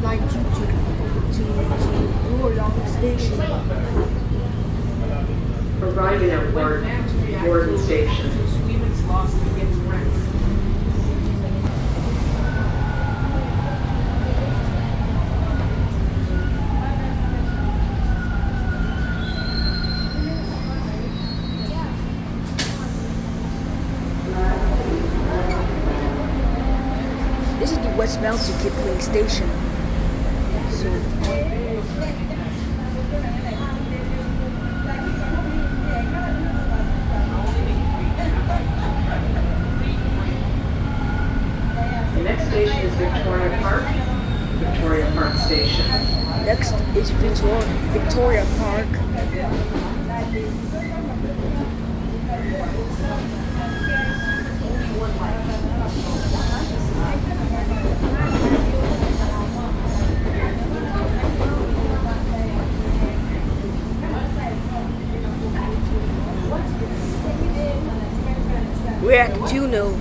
line 2 to Bloor Danforth station. Arriving at Warden Station. Sweden's lost against rents. This is the westbound to Kipling station. So The next station is Victoria Park Station. next is Victoria Park. We're at Juno.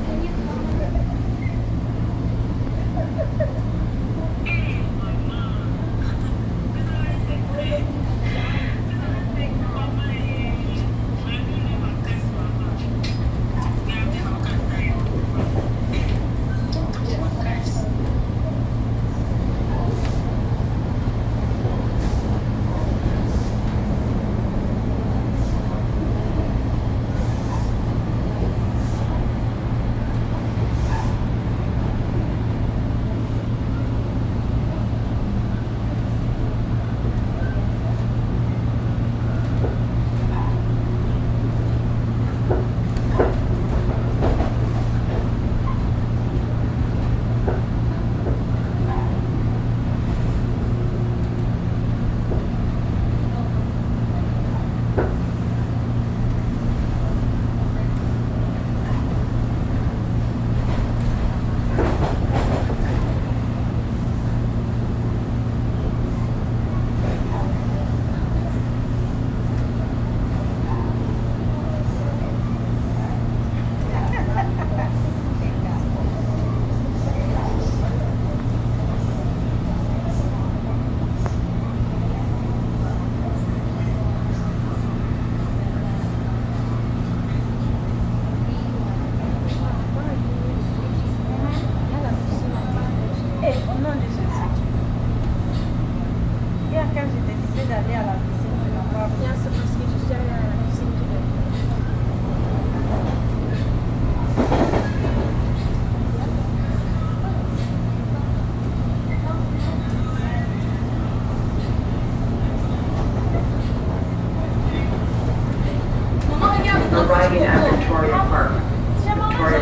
Arriving at Victoria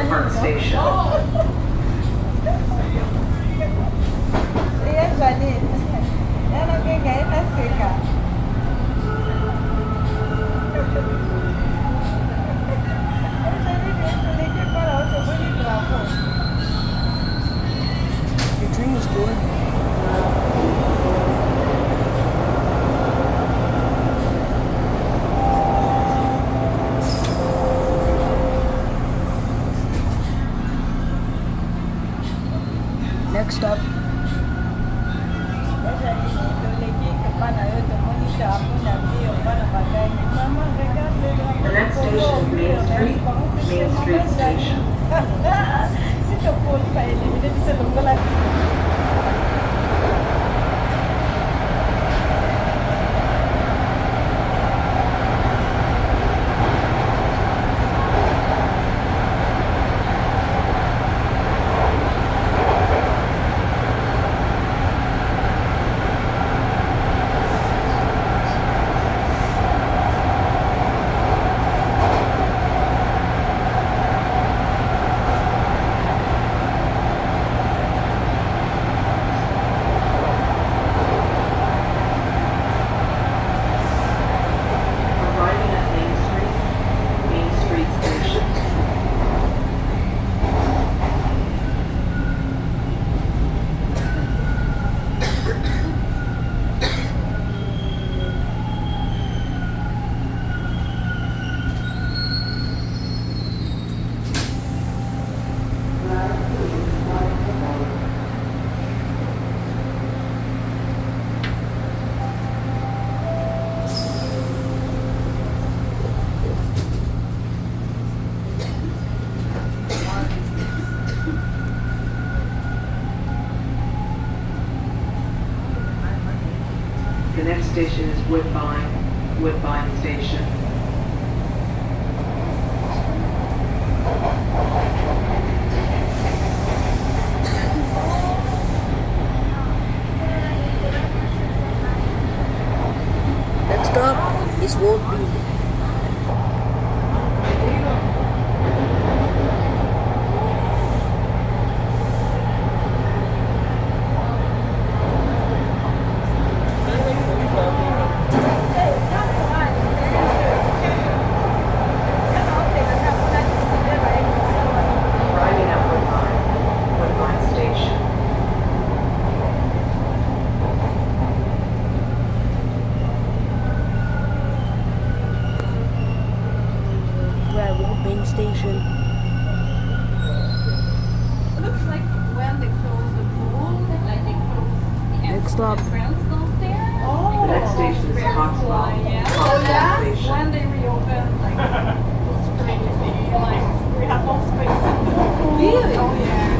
Park Station. Your dream is good. Next up, The next station is Main Street Station. station is Woodbine Station. Next stop is Woodbine. Arriving at Woodbine Station. We're at Woodbine Station. Looks like when they close the pool, like they close the Next stop. entrance downstairs. The next station is Coxwell Station. When they reopen, like, it was crazy. Like, we have no space in the pool. Really? Oh, yeah.